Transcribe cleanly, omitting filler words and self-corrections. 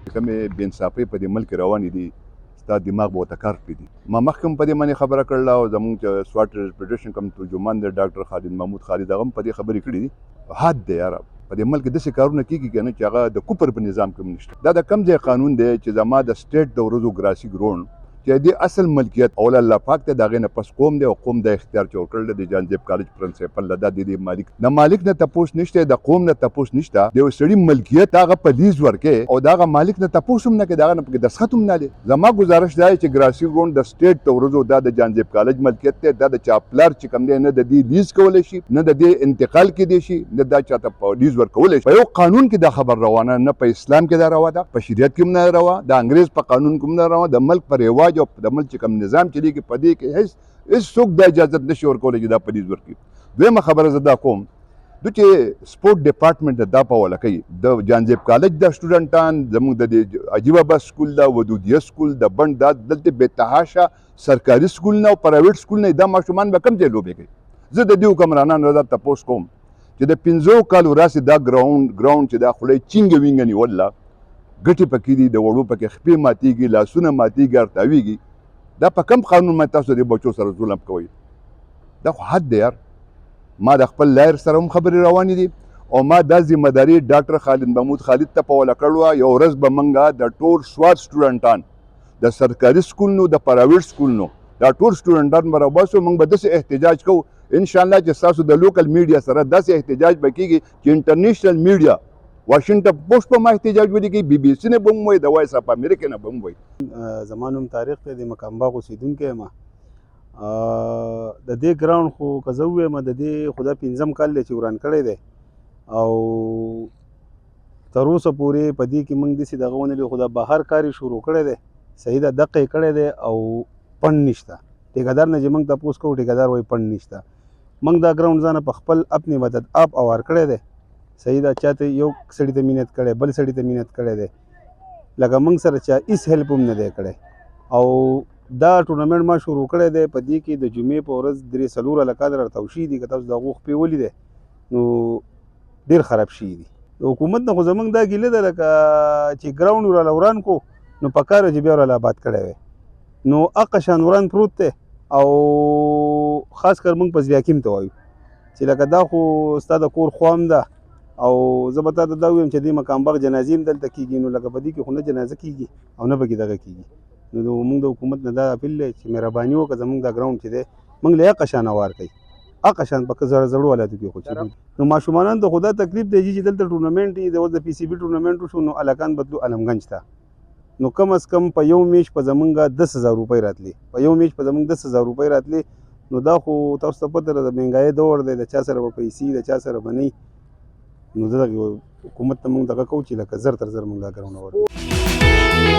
چې کومې بې انصافۍ په دې ملک روانې دي ستا دماغ به ورته کار کړي دي. ما مخکې هم په دې باندې خبره کړله او زموږ چې سوات ټرانسپورټیشن کوم ترجمان دی ډاکټر خالد محمود خالد هغه هم په دې خبرې کړي دي. حد دی یاره په دې ملک داسې کارونه کېږي که نه چې هغه د کفر په نظام کې هم نشته. دا د کوم ځای قانون دی چې زما د سټیټ د ورځو ګراسي ګرون چې د اصل ملکیت اول الله پاک ته د هغې نه پس قوم دی او قوم د اختیار چې ورکړل د جانزیب کالج پرنسپل دا د دې مالک د مالک نه تپوس نشته د قوم نه تپوس نشته د یو سړي ملکیت هغه په لیز ورکې او د هغه مالک نه تپوس هم نه کوي د هغه نه پکې دستخط هم نه دی. زما ګزارش دا چې ګراسي ګرون د سټیټ د ورځو دا د جانزیب کالج ملکیت دی دا د چا پلار چې کوم دی نه د دې لیز کولی شي نه د دې انتقال کېدی شي نه دا چاته په لیز ورکولی شي. په یو قانون کې دا خبر روانه نه په اسلام کې دا روا ده په شریعت کې هم نه روا د انګریز په قانون کې هم نه روا د ملک په رواج او د ملک کوم نظام چلیږي په دې کې هیڅ څوک دا اجازت نشي ورکولی چې دا پولیس ورکړي. دویمه خبره زه دا کوم دوی چې سپورټ ډپارټمنټ دا په وله کوي د جانزیب کالج د سټوډنټان زموږ د دې عجیبه بس سکول دا ودودیه سکول د بند دا دلته بېتحاشه سرکاري سکول نه او پرایویټ سکول نه دا ماشومان به کوم ځای لوبې کوي. زه د دې حکمرانانو دا تپوس کوم چې د 15 کالو راسې دا ګراوند چې دا خوله چینګه وینګه نیوله ګټې پکې دي د وړو پکې خپې ماتېږي لاسونه ماتېږي ارتاویږي دا په کوم قانون باندې تاسو د بچو سره ظلم کوئ؟ دا خو حد دی یار. ما د خپل لایر سره هم خبرې روانې دي او ما دا ذمهداري ډاکټر خالد محمود خالد ته په وله کړې وه. یو ورځ به موږ د ټول سوات سټوډنټان د سرکاري سکول نو د پرایویټ سکول نو دا ټول سټوډنټان به راوباسو موږ به داسې احتجاج کوو انشاءالله چې ستاسو د لوکل میډیا سره داسې احتجاج به کېږي چې انټرنیشنل میډیا واشنګټن پوسټ په ما احتجاج ولیکي بي بي سي نه به هم وایي د وایس اف امریکا نه به هم وایي. زما نوم طارق دی د مقام باغ اوسېدونکی یم. د دې ګراوند خو که زه ووایم د دې خو دا 5م کال دی چې وران کړی دی او تر اوسه پورې په دې کې موږ داسې دغه ونه لرو خو دا بهر کار یې شروع کړی دی صحیح ده دقه یې کړی دی او پڼ نشته. ټیکهدار نه چې موږ تپوس کوو ټیکهدار وایي پڼ نشته. موږ دا ګراوند ځانه په خپل اپنې مدد آپ اوار کړی دی صحیح ده. چاته یو سړي ته مینت کړی بل سړي ته مینت کړی دی لکه موږ سره چا هېڅ هیلپ هم نه دی کړی او دا ټورنمنټ ما شروع کړی دی په دې کې د جمعې په ورځ 3-4 هلکان راته وشي دي که تاسو د هغو خپې ولیدی نو ډېر خراب شوي دي. د حکومت نه خو زموږ دا ګیله ده لکه چې ګراوند وراله وران کو نو په کار چې بیا وراله آباد کړی وی نو هغه شان وران پروت دی او خاص کر موږ په زیاکیم ته وایو چې لکه دا خو ستا د کور خوا هم ده او زه به تا ته دا ووایم چې دې مقام باغ جنازې هم دلته کېږي نو لکه په دې کې خو نه جنازه کېږي او نه پکې دغه کېږي. نو موږ د حکومت نه دا اپیل دی چې مهرباني وکړه زموږ دا ګراوند چې دی موږ له هغه شان اوار کوي هغه شان په زړو ولایتو کې خو چې نو ماشومانان ته خو دا تکلیف دی چې دلته ټورنمنټ یي د اوس د پي سی بي ټورنمنټ وشو نو هلکان بدلو علمګنج ته نو کم از کم په یو میچ په زمونږ 10,000 روپۍ راتلي په یو میچ په زمونږ 10,000 روپۍ راتلي نو دا خو تاسو ته پته ده د مهنګایۍ دور دی د چا سره به پیسې د چا سره به نه نو زه دغه حکومت ته موږ دغه کوو چې لکه زر تر زر موږ دا ګراوند ورکړو.